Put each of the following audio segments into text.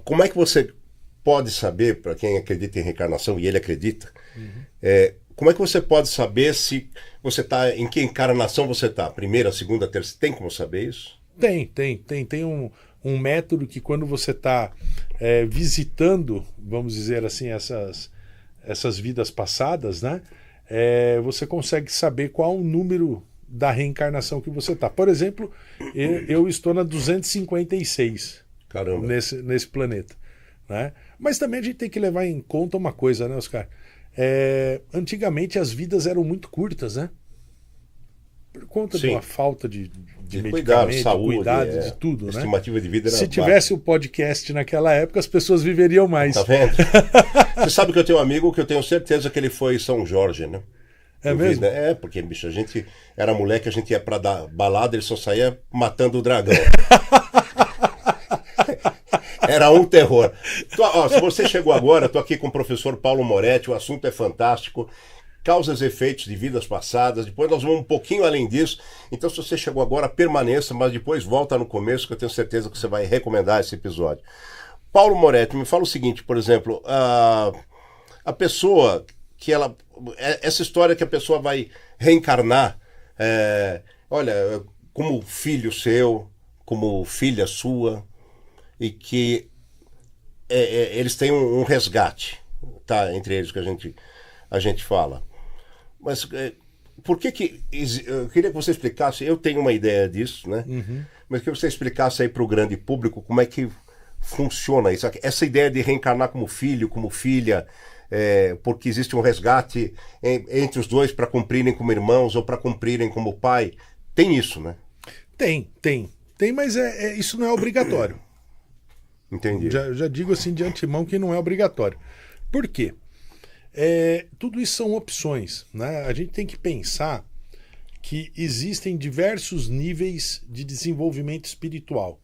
como é que você pode saber, para quem acredita em reencarnação, e ele acredita, como é que você pode saber se você está, em que encarnação você está? Primeira, segunda, terceira, tem como saber isso? Tem um método que quando você está visitando, vamos dizer assim, essas vidas passadas, né? Você consegue saber qual o número da reencarnação que você está. Por exemplo, eu estou na 256. Caramba. Nesse planeta, né? Mas também a gente tem que levar em conta uma coisa, né, Oscar? Antigamente as vidas eram muito curtas, né? Por conta de uma falta de medicamento, saúde, cuidado, de tudo, né? Estimativa de vida era Se tivesse o podcast naquela época, as pessoas viveriam mais. Tá vendo? Você sabe que eu tenho um amigo que eu tenho certeza que ele foi em São Jorge, né? É mesmo? Porque, bicho, a gente era moleque, a gente ia pra dar balada, ele só saía matando o dragão. Era um terror. Se você chegou agora, estou aqui com o professor Paulo Moretti, o assunto é fantástico. Causas e efeitos de vidas passadas. Depois nós vamos um pouquinho além disso. Então, se você chegou agora, permaneça, mas depois volta no começo, que eu tenho certeza que você vai recomendar esse episódio. Paulo Moretti, me fala o seguinte, por exemplo, a pessoa que ela... Essa história que a pessoa vai reencarnar, olha, como filho seu, como filha sua, e que eles têm um resgate, tá? Entre eles que a gente fala. Mas por que eu queria que você explicasse, eu tenho uma ideia disso, né? Mas que você explicasse aí para o grande público como é que funciona isso, essa ideia de reencarnar como filho, como filha, porque existe um resgate entre os dois para cumprirem como irmãos ou para cumprirem como pai. Tem isso, né? Tem, mas isso não é obrigatório. Entendi. Já digo assim de antemão que não é obrigatório. Por quê? Tudo isso são opções, né? A gente tem que pensar que existem diversos níveis de desenvolvimento espiritual.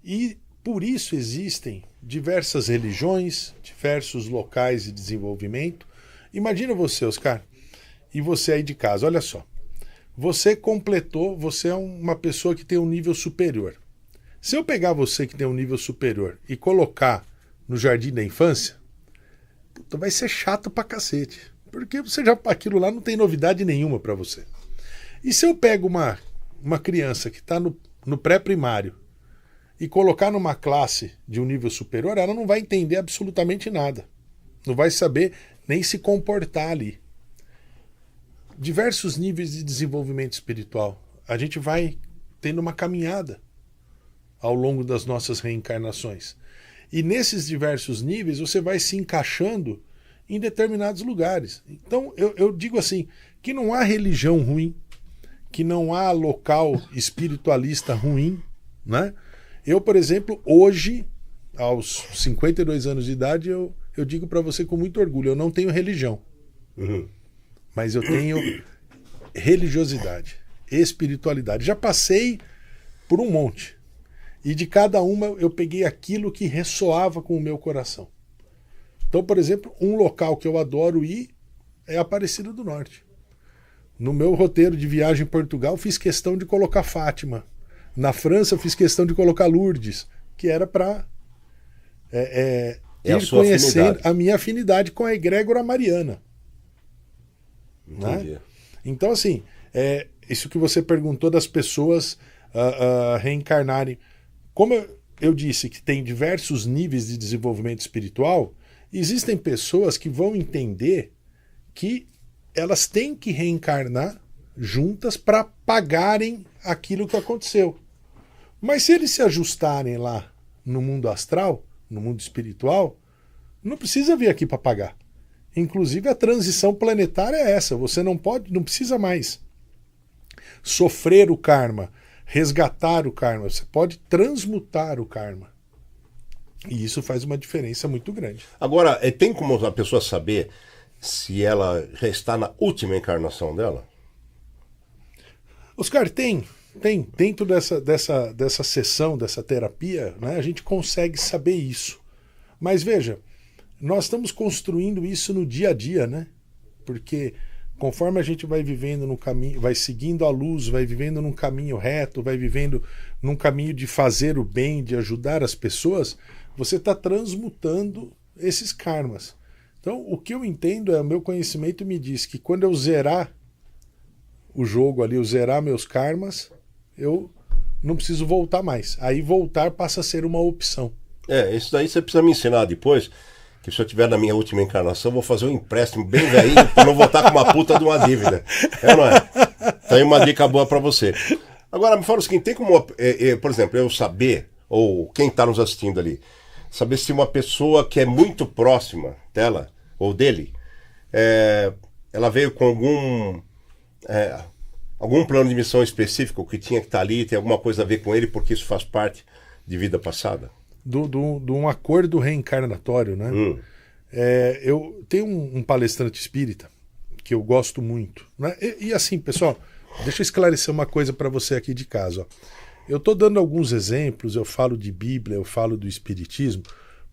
E por isso existem diversas religiões, diversos locais de desenvolvimento. Imagina você, Oscar, e você aí de casa, olha só. Você é uma pessoa que tem um nível superior. Se eu pegar você que tem um nível superior e colocar no jardim da infância, vai ser chato pra cacete. Porque aquilo lá não tem novidade nenhuma pra você. E se eu pego uma criança que está no pré-primário e colocar numa classe de um nível superior, ela não vai entender absolutamente nada. Não vai saber nem se comportar ali. Diversos níveis de desenvolvimento espiritual. A gente vai tendo uma caminhada ao longo das nossas reencarnações. E nesses diversos níveis você vai se encaixando em determinados lugares. Então eu digo assim, que não há religião ruim, que não há local espiritualista ruim, né? Eu, por exemplo, hoje, aos 52 anos de idade, eu digo para você com muito orgulho, eu não tenho religião. Mas eu tenho religiosidade, espiritualidade. Já passei por um monte. E de cada uma eu peguei aquilo que ressoava com o meu coração. Então, por exemplo, um local que eu adoro ir é Aparecida do Norte. No meu roteiro de viagem em Portugal, fiz questão de colocar Fátima. Na França, eu fiz questão de colocar Lourdes, que era para ir conhecendo a minha afinidade com a egrégora mariana. Né? Então, assim, isso que você perguntou das pessoas reencarnarem. Como eu disse que tem diversos níveis de desenvolvimento espiritual, existem pessoas que vão entender que elas têm que reencarnar juntas para pagarem aquilo que aconteceu. Mas se eles se ajustarem lá no mundo astral, no mundo espiritual, não precisa vir aqui para pagar. Inclusive a transição planetária é essa, você não precisa mais sofrer o karma, resgatar o karma, você pode transmutar o karma. E isso faz uma diferença muito grande. Agora, tem como a pessoa saber se ela já está na última encarnação dela? Oscar, tem. Dentro dessa sessão, dessa terapia, né, a gente consegue saber isso. Mas veja, nós estamos construindo isso no dia a dia, né? Porque conforme a gente vai vivendo no caminho, vai seguindo a luz, vai vivendo num caminho reto, vai vivendo num caminho de fazer o bem, de ajudar as pessoas, você está transmutando esses karmas. Então, o que eu entendo o meu conhecimento me diz que quando eu zerar o jogo ali, eu zerar meus karmas, eu não preciso voltar mais. Aí voltar passa a ser uma opção. Isso daí você precisa me ensinar depois, que se eu tiver na minha última encarnação, eu vou fazer um empréstimo bem velhinho para não voltar com uma puta de uma dívida. Não é? Tá aí uma dica boa para você. Agora, me fala o seguinte, tem como, por exemplo, eu saber, ou quem está nos assistindo ali, saber se uma pessoa que é muito próxima dela, ou dele, ela veio com algum plano de missão específico que tinha que estar ali, tem alguma coisa a ver com ele, porque isso faz parte de vida passada? De um acordo reencarnatório, né? Eu tenho um palestrante espírita que eu gosto muito, né? E assim, pessoal, deixa eu esclarecer uma coisa para você aqui de casa. Ó. Eu estou dando alguns exemplos, eu falo de Bíblia, eu falo do Espiritismo,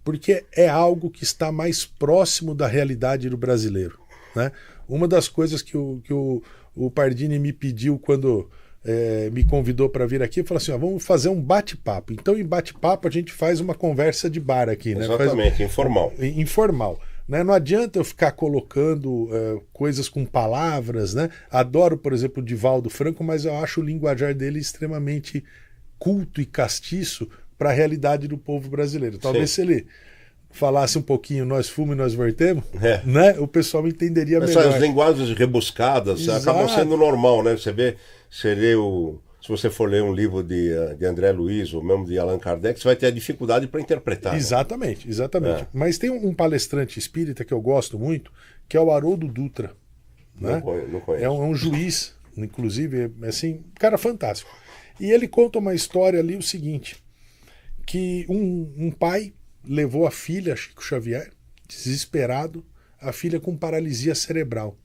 porque é algo que está mais próximo da realidade do brasileiro, né? Uma das coisas que o Pardini me pediu quando me convidou para vir aqui, falou assim, ó, vamos fazer um bate-papo. Então, em bate-papo, a gente faz uma conversa de bar aqui. Exatamente, né? informal. Informal. Né? Não adianta eu ficar colocando coisas com palavras. Né? Adoro, por exemplo, o Divaldo Franco, mas eu acho o linguajar dele extremamente culto e castiço para a realidade do povo brasileiro. Talvez se ele falasse um pouquinho nós fumos e nós vertemos, né? O pessoal entenderia melhor. Essas linguagens rebuscadas acabam sendo normal, né? Você lê se você for ler um livro de André Luiz ou mesmo de Allan Kardec, você vai ter a dificuldade para interpretar. Exatamente, né? Exatamente. Mas tem um palestrante espírita que eu gosto muito, que é o Haroldo Dutra. Né? Não conheço. É um juiz, inclusive, assim, cara fantástico. E ele conta uma história ali, o seguinte, que um pai levou a filha, Chico Xavier, desesperado, a filha com paralisia cerebral.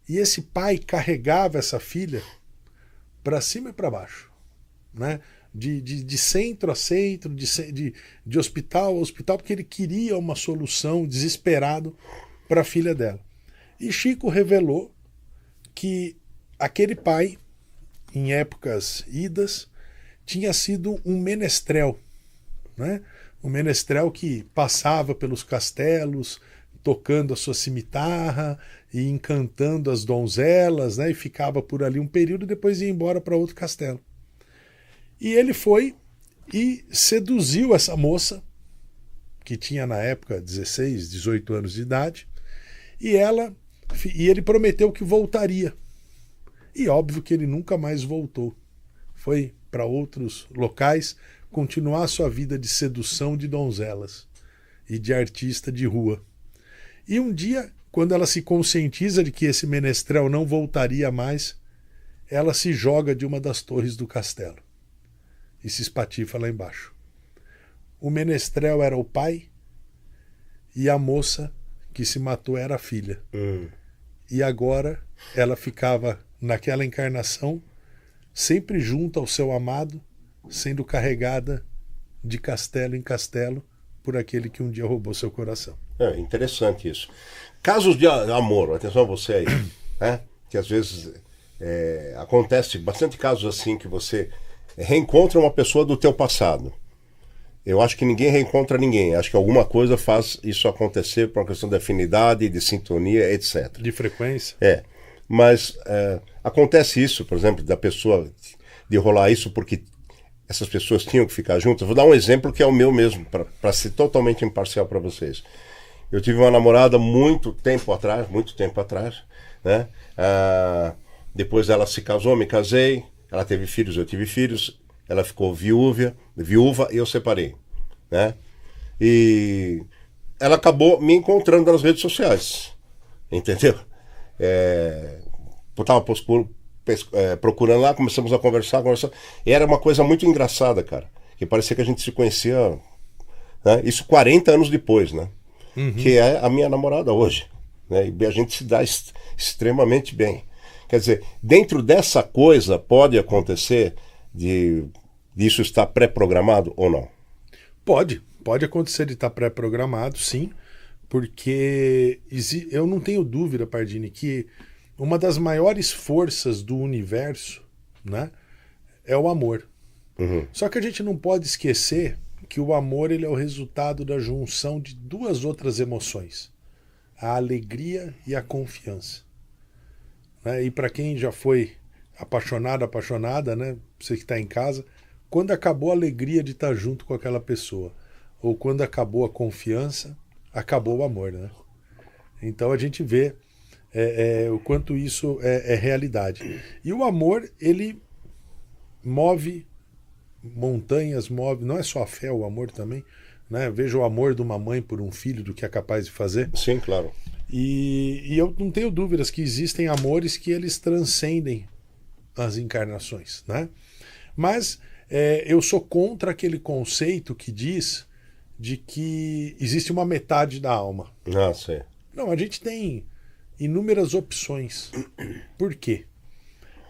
E esse pai carregava essa filha para cima e para baixo, né? De centro a centro, de hospital a hospital, porque ele queria uma solução, desesperado, para a filha dela. E Chico revelou que aquele pai, em épocas idas, tinha sido um menestrel, né? Um menestrel que passava pelos castelos, tocando a sua cimitarra e encantando as donzelas, né? E ficava por ali um período e depois ia embora para outro castelo. E ele foi e seduziu essa moça, que tinha na época 16, 18 anos de idade, e ele prometeu que voltaria. E óbvio que ele nunca mais voltou. Foi para outros locais continuar a sua vida de sedução de donzelas e de artista de rua. E um dia, quando ela se conscientiza de que esse menestrel não voltaria mais, ela se joga de uma das torres do castelo e se espatifa lá embaixo. O menestrel era o pai e a moça que se matou era a filha. E agora ela ficava naquela encarnação sempre junto ao seu amado, sendo carregada de castelo em castelo por aquele que um dia roubou seu coração. Interessante isso. Casos de amor, atenção a você aí, né? Que às vezes acontece bastante casos assim, que você reencontra uma pessoa do teu passado. Eu acho que ninguém reencontra ninguém. Acho que alguma coisa faz isso acontecer por uma questão de afinidade, de sintonia, etc. De frequência? Mas acontece isso, por exemplo, da pessoa de rolar isso porque essas pessoas tinham que ficar juntas. Vou dar um exemplo que é o meu mesmo, para ser totalmente imparcial para vocês. Eu tive uma namorada muito tempo atrás, né? Depois ela se casou, me casei, ela teve filhos, eu tive filhos, ela ficou viúva e eu separei, né? E ela acabou me encontrando nas redes sociais, entendeu? Eu estava procurando lá, começamos a conversar, e era uma coisa muito engraçada, cara, que parecia que a gente se conhecia, né? Isso 40 anos depois, né? Que é a minha namorada hoje, né? E a gente se dá extremamente bem. Quer dizer, dentro dessa coisa pode acontecer disso estar pré-programado ou não? Pode acontecer de estar pré-programado, sim, porque eu não tenho dúvida, Pardini, que uma das maiores forças do universo, né, é o amor. Só que a gente não pode esquecer que o amor ele é o resultado da junção de duas outras emoções, a alegria e a confiança. Né? E para quem já foi apaixonado, apaixonada, né? Você que está em casa, quando acabou a alegria de estar junto com aquela pessoa, ou quando acabou a confiança, acabou o amor, né? Então a gente vê o quanto isso é realidade. E o amor, ele move montanhas, move, não é só a fé, o amor também, né? Veja o amor de uma mãe por um filho, do que é capaz de fazer. Sim, claro. E eu não tenho dúvidas que existem amores que eles transcendem as encarnações, né? Mas eu sou contra aquele conceito que diz de que existe uma metade da alma. Ah, sim. Não, a gente tem inúmeras opções. Por quê?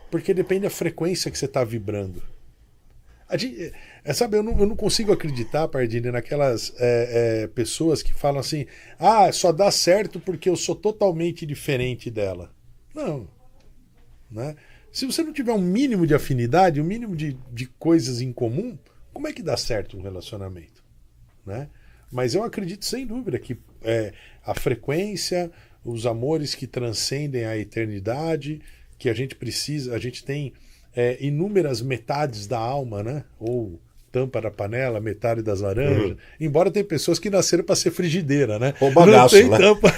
Porque depende da frequência que você está vibrando. Sabe, eu não consigo acreditar, Pardini, naquelas pessoas que falam assim: ah, só dá certo porque eu sou totalmente diferente dela. Não. Né? Se você não tiver um mínimo de afinidade, um mínimo de coisas em comum, como é que dá certo um relacionamento? Né? Mas eu acredito sem dúvida que a frequência, os amores que transcendem a eternidade, que a gente precisa, a gente tem inúmeras metades da alma, né? Ou tampa da panela, metade das laranjas. Embora tem pessoas que nasceram para ser frigideira, né? Ou bagaço, não tem né? tampa.